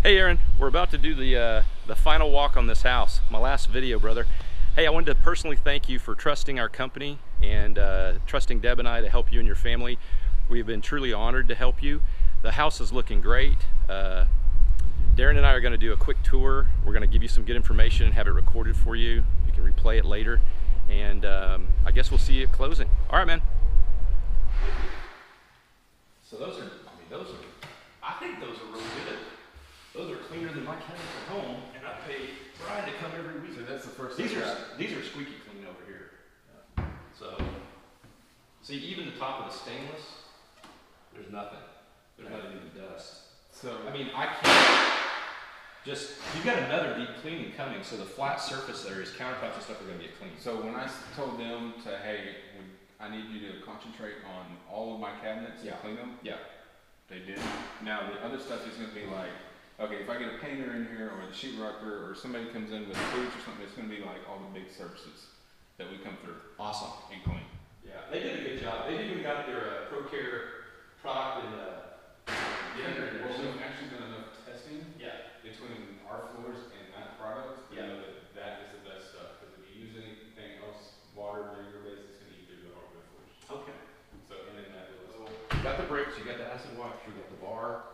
Hey Aaron, we're about to do the final walk on this house. My last video, brother. Hey, I wanted to personally thank you for trusting our company and trusting Deb and I to help you and your family. We've been truly honored to help you. The house is looking great. Darren and I are going to do a quick tour. We're going to give you some good information and have it recorded for you. You can replay it later. And I guess we'll see you at closing. All right, man. So I think those are really good. Those are cleaner than my cabinets at home, and I pay Brian to come every week. So that's the first. These are squeaky clean over here. Yeah. So, see, even the top of the stainless, there's nothing. There's not even dust. So, I mean, I can't just. You've got another deep cleaning coming, so the flat surface areas, countertops and stuff are going to get clean. So when I told them to, hey, I need you to concentrate on all of my cabinets and clean them. Yeah. They did. Now the other stuff is going to be like, okay, if I get a painter in here or the sheetrocker or somebody comes in with boots or something, it's going to be like all the big surfaces that we come through. Awesome. And clean. Yeah. They did a good job. They even got their ProCare product in well, we've actually done enough testing between our floors and that product to know that that is the best stuff. Because if you use anything else, water, regular base, it's going to eat through the hardwood floors. Okay. So, and then that was. You got the bricks, you got the acid wash, you got the bar.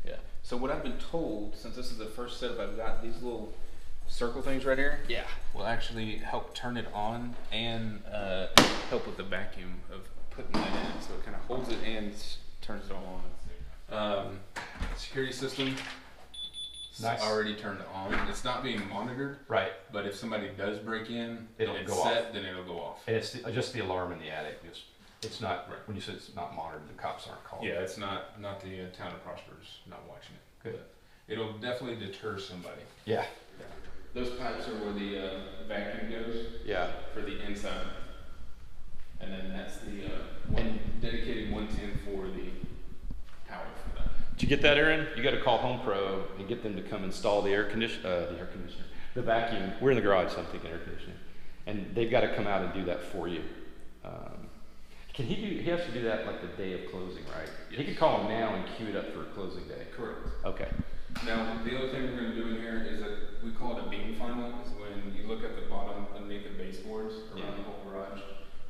Yeah. So what I've been told, since this is the first setup I've got, these little circle things right here, will actually help turn it on and help with the vacuum of putting that in. So it kind of holds it and turns it all on. Security system. Nice. Already turned on. It's not being monitored. Right. But if somebody does break in, it'll go off. Then it'll go off. And it's just the alarm in the attic. It's not, when you say it's not monitored, the cops aren't called. Yeah, it's not the town of Prosper's not watching it. Good. But it'll definitely deter somebody. Yeah. Those pipes are where the vacuum goes. Yeah. For the inside. And then that's the dedicated 110 for the power for that. Did you get that, Aaron? You got to call Home Pro and get them to come install the the vacuum. We're in the garage, so I'm thinking air conditioning. And they've got to come out and do that for you. He has to do that like the day of closing, right? Yes. He could call him now and queue it up for closing day. Correct. Okay. Now, the other thing we're going to do in here is that we call it a beam final. Is when you look at the bottom underneath the baseboards around the whole garage.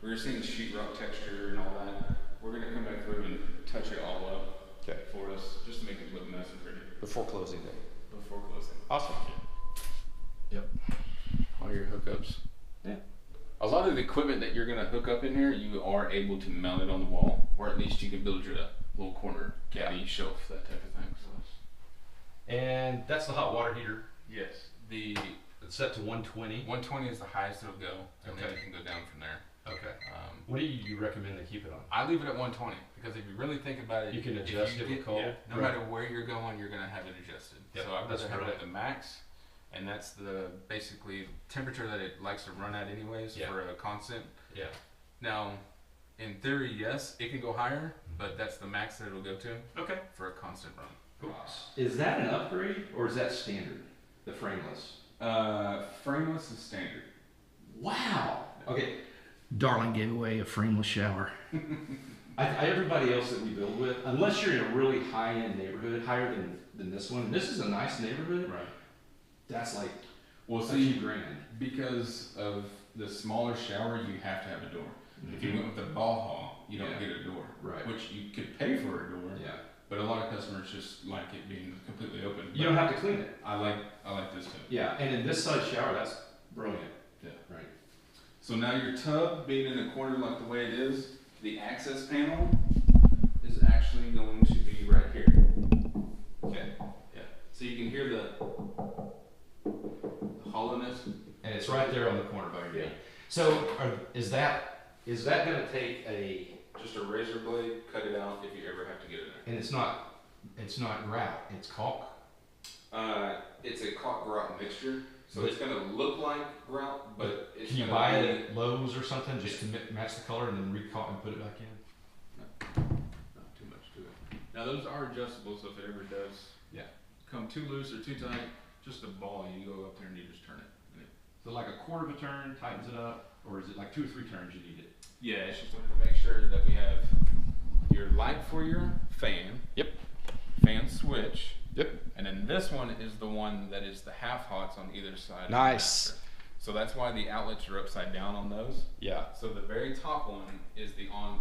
We're seeing sheetrock texture and all that. We're going to come back through and touch it all up for us, just to make it look nice and pretty. Before closing day. Before closing. Awesome. Yep. All your hookups. Yeah. A lot of the equipment that you're going to hook up in here, you are able to mount it on the wall, or at least you can build your little corner caddy shelf, that type of thing. So. And that's the hot water heater. Yes. It's set to 120. 120 is the highest it'll go, and then it can go down from there. Okay. What do you recommend to keep it on? I leave it at 120 because if you really think about it, you can adjust it with cold. Yeah, no matter where you're going, you're going to have it adjusted. Yep. So I'd rather have it at the max. And that's the basically temperature that it likes to run at anyways for a constant. Yeah. Now, in theory, yes, it can go higher, but that's the max that it'll go to. Okay. For a constant run. Cool. Is that an upgrade or is that standard? The frameless? Frameless is standard. Wow. Okay. Darling gave away a frameless shower. Everybody else that we build with, unless you're in a really high-end neighborhood, higher than this one. This is a nice neighborhood. Right. That's like, well, see, $1,000 because of the smaller shower, you have to have a door. Mm-hmm. If you went with the ball haul, you don't get a door, right? Which you could pay for a door. Yeah. But a lot of customers just like it being completely open. You don't have to clean it. I like this too. Yeah, and in this size shower, that's brilliant. Yeah. Right. So now your tub being in a corner like the way it is, the access panel is actually going to be right here. Okay. Yeah. So you can hear the hollowness, and it's right there on the corner by your gate. So is that going to take just a razor blade, cut it out if you ever have to get it in? And it's not grout, it's caulk. It's a caulk grout mixture, so it's going to look like grout, but it's can you buy it at Lowe's or something just to match the color and then re-caulk and put it back in? No, not too much to it. Now those are adjustable, so if it ever does come too loose or too tight, just a ball, you go up there and you just turn it. So like a quarter of a turn tightens it up, or is it like 2 or 3 turns you need it? Yeah, it's just to make sure that we have your light for your fan. Yep. fan switch. Yep. And then this one is the one that is the half hots on either side. Nice. So that's why the outlets are upside down on those. Yeah. So the very top one is the one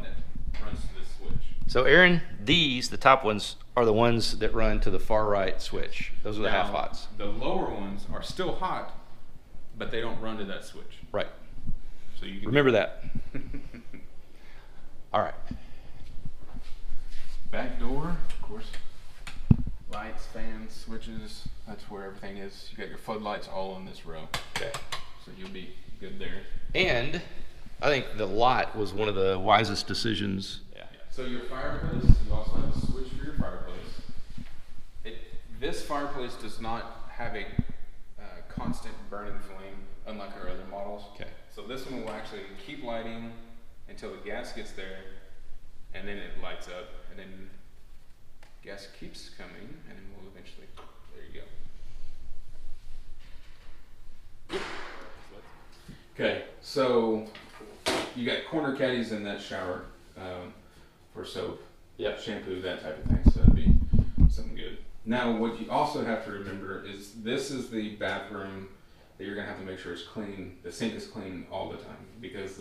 that runs to this switch. So Aaron, these, the top ones, are the ones that run to the far right switch. Those are the half hots. The lower ones are still hot, but they don't run to that switch. Right. So you can remember that. All right. Back door, of course. Lights, fans, switches. That's where everything is. You got your floodlights all in this row. Okay. So you'll be good there. And I think the lot was one of the wisest decisions. Yeah. So your fireplace, you also have a switch for your fireplace. This fireplace does not have a constant burning flame, unlike our other models. Okay. So this one will actually keep lighting until the gas gets there, and then it lights up, and then gas keeps coming, and then we'll eventually, there you go. Okay, so you got corner caddies in that shower for soap, shampoo, that type of thing, so that'd be something good. Now, what you also have to remember is this is the bathroom that you're gonna have to make sure is clean. The sink is clean all the time because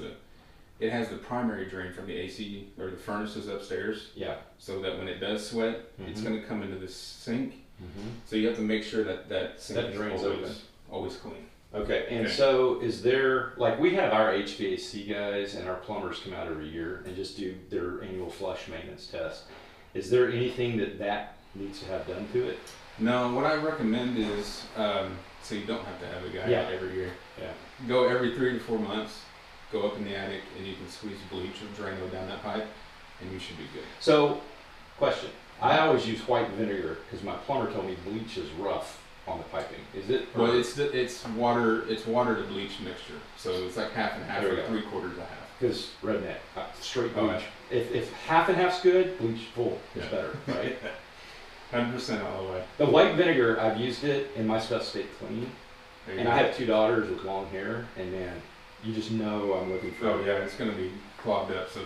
it has the primary drain from the AC or the furnaces upstairs. Yeah. So that when it does sweat, it's gonna come into this sink. So you have to make sure that that sink is always clean. Okay, and so is there, like we have our HVAC guys and our plumbers come out every year and just do their annual flush maintenance test. Is there anything that needs to have done to it? No, what I recommend is, so you don't have to have a guy out every year. Yeah. Go every 3 to 4 months, go up in the attic and you can squeeze bleach or Drano down that pipe and you should be good. So, question. I always use white vinegar because my plumber told me bleach is rough on the piping. Is it? Well, it's water to bleach mixture. So it's like half and half or 3/4 of half. Because redneck, straight bleach. If half and half's good, bleach full is better, right? 100% all the way. The white vinegar, I've used it and my stuff stayed clean. And I have 2 daughters with long hair, and man, you just know I'm looking for. Oh yeah, it's gonna be clogged up. So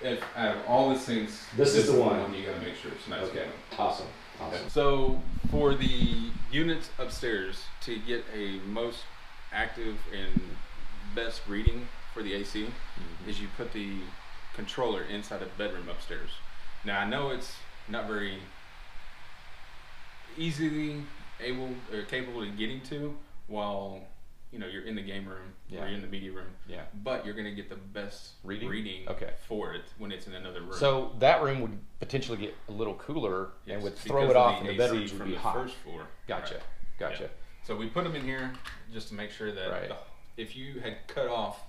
if out of all the sinks, this is the one you gotta make sure it's nice. Okay, awesome. So for the units upstairs, to get a most active and best reading for the AC, is you put the controller inside a bedroom upstairs. Now I know it's not very easily able or capable of getting to while you're in the game room or you're in the media room. Yeah. But you're gonna get the best reading for it when it's in another room. So that room would potentially get a little cooler and would throw it off, and the bedrooms would be hot. First floor. Gotcha. Right. Gotcha. Yeah. So we put them in here just to make sure that if you had cut off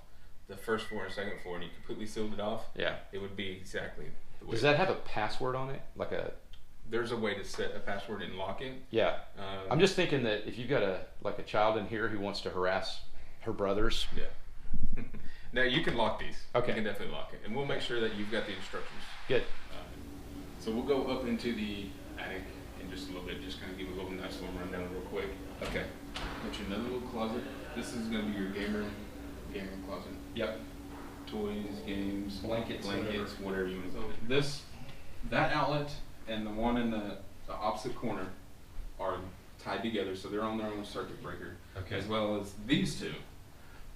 the first floor and second floor and you completely sealed it off, it would be exactly the way. Does that have a password on it? Like a There's a way to set a password and lock it. Yeah. I'm just thinking that if you've got a child in here who wants to harass her brothers. Yeah. Now you can lock these. Okay. You can definitely lock it. And we'll make sure that you've got the instructions. Good. So we'll go up into the attic in just a little bit, just kind of give a little nice little rundown real quick. Okay. Got you another little closet. This is going to be your game room closet. Yep. Toys, games, blankets, whatever you want to do. That outlet and the one in the opposite corner are tied together, so they're on their own circuit breaker, as well as these two.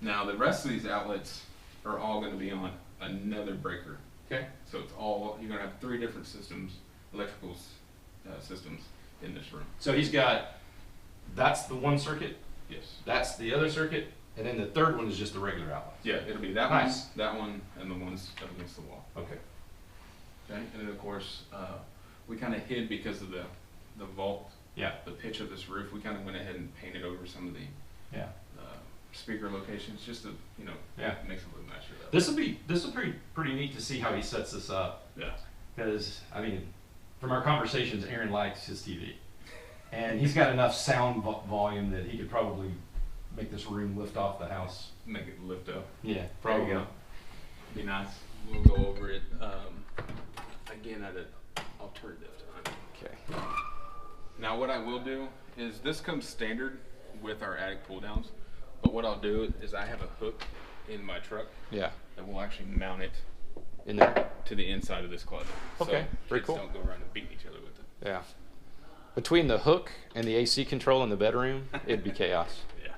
Now the rest of these outlets are all going to be on another breaker. Okay. So it's all, you're going to have 3 different systems, electrical systems in this room. So he's got, that's the one circuit. Yes. That's the other circuit, and then the third one is just the regular outlet. Yeah, it'll be that one, that one, and the ones up against the wall. Okay. Okay, and then of course we kind of hid because of the vault. Yeah. The pitch of this roof, we kind of went ahead and painted over some of the speaker locations just to makes it look nicer. This will be pretty neat to see how he sets this up. Yeah. Because I mean, from our conversations, Aaron likes his TV, and he's got enough sound volume that he could probably make this room lift off the house. Make it lift up. Yeah, probably. There you go. Be nice. We'll go over it again at an alternative time. Okay. Now what I will do is this comes standard with our attic pull downs, but what I'll do is I have a hook in my truck. Yeah. That will actually mount it in there? To the inside of this closet. Okay, so very kids cool. Don't go around and beat each other with it. Yeah. Between the hook and the AC control in the bedroom, it'd be chaos. Yeah.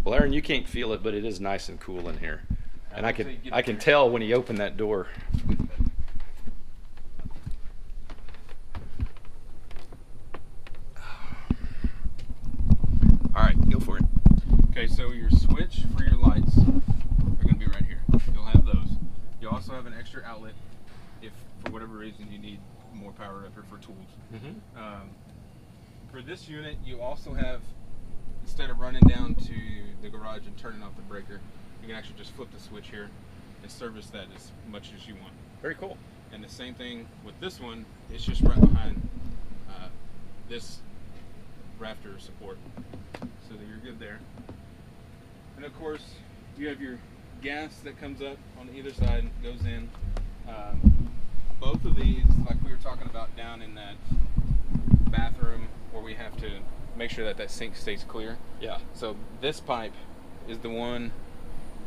Well, Aaron, you can't feel it, but it is nice and cool in here. And I can tell when he opened that door. All right, go for it. Okay, so your switch for your lights are going to be right here. You'll have those. You also have an extra outlet if, for whatever reason, you need more power up here for tools. For this unit, you also have, instead of running down to the garage and turning off the breaker, you can actually just flip the switch here and service that as much as you want. Very cool. And the same thing with this one, it's just right behind this rafter support, so that you're good there. And of course, you have your gas that comes up on either side, goes in. Both of these, like we were talking about down in that bathroom where we have to make sure that that sink stays clear. Yeah. So this pipe is the one,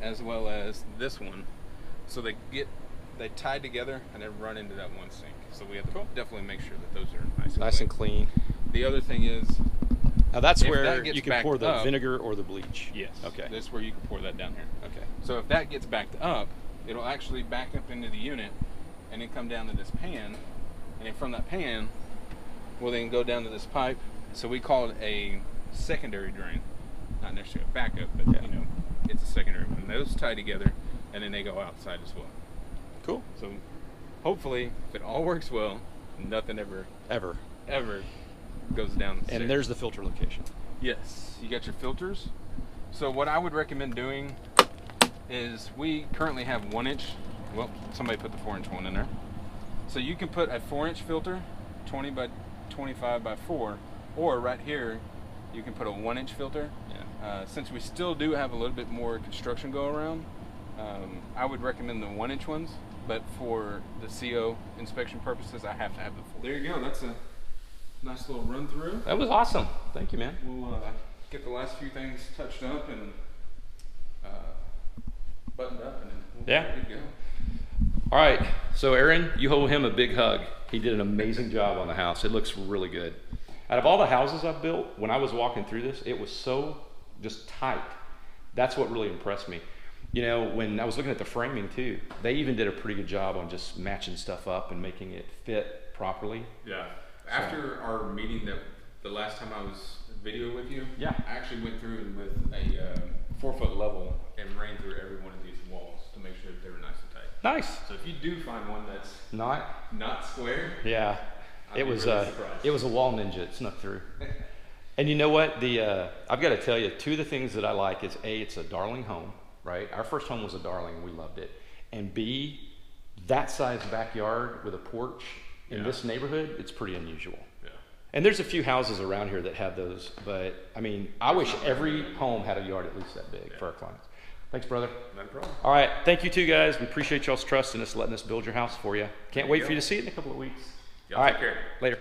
as well as this one. So they tie together and then run into that one sink. So we have to definitely make sure that those are nice and clean. The other thing is, now that's where you can pour the vinegar or the bleach. Yes. Okay. That's where you can pour that down here. Okay. So if that gets backed up, it'll actually back up into the unit and then come down to this pan. And then from that pan, we'll then go down to this pipe. So we call it a secondary drain. Not necessarily a backup, but you know, it's a secondary one. Those tie together and then they go outside as well. Cool. So hopefully, if it all works well, nothing ever goes down. And there's the filter location. Yes, you got your filters. So what I would recommend doing is, we currently have 1 inch. Well, somebody put the 4-inch one in there. So you can put a 4-inch filter, 20 by 25 by 4, or right here, you can put a 1-inch filter. Yeah. Since we still do have a little bit more construction go around, I would recommend the 1-inch ones. But for the CO inspection purposes, I have to have the full. There you go. That's a nice little run through. That was awesome. Thank you, man. We'll get the last few things touched up and buttoned up, and then we'll be ready to go. All right. So Aaron, you owe him a big hug. He did an amazing job on the house. It looks really good. Out of all the houses I've built, when I was walking through this, it was so just tight. That's what really impressed me. You know, when I was looking at the framing too, they even did a pretty good job on just matching stuff up and making it fit properly. Yeah. After our meeting, that the last time I was video with you, I actually went through with a 4-foot level and ran through every one of these walls to make sure that they were nice and tight. Nice. So if you do find one that's not square, it was a wall ninja. It snuck through. And you know what? I've got to tell you, 2 of the things that I like is A, it's a darling home. Right? Our first home was a darling. We loved it. And B, that size backyard with a porch in this neighborhood, it's pretty unusual. Yeah. And there's a few houses around here that have those, but I mean, I wish every home had a yard at least that big for our clients. Thanks, brother. No problem. All right. Thank you too, guys. We appreciate y'all's trust in us, letting us build your house for you. Can't wait for you to see it in a couple of weeks. All right. Take care. Later.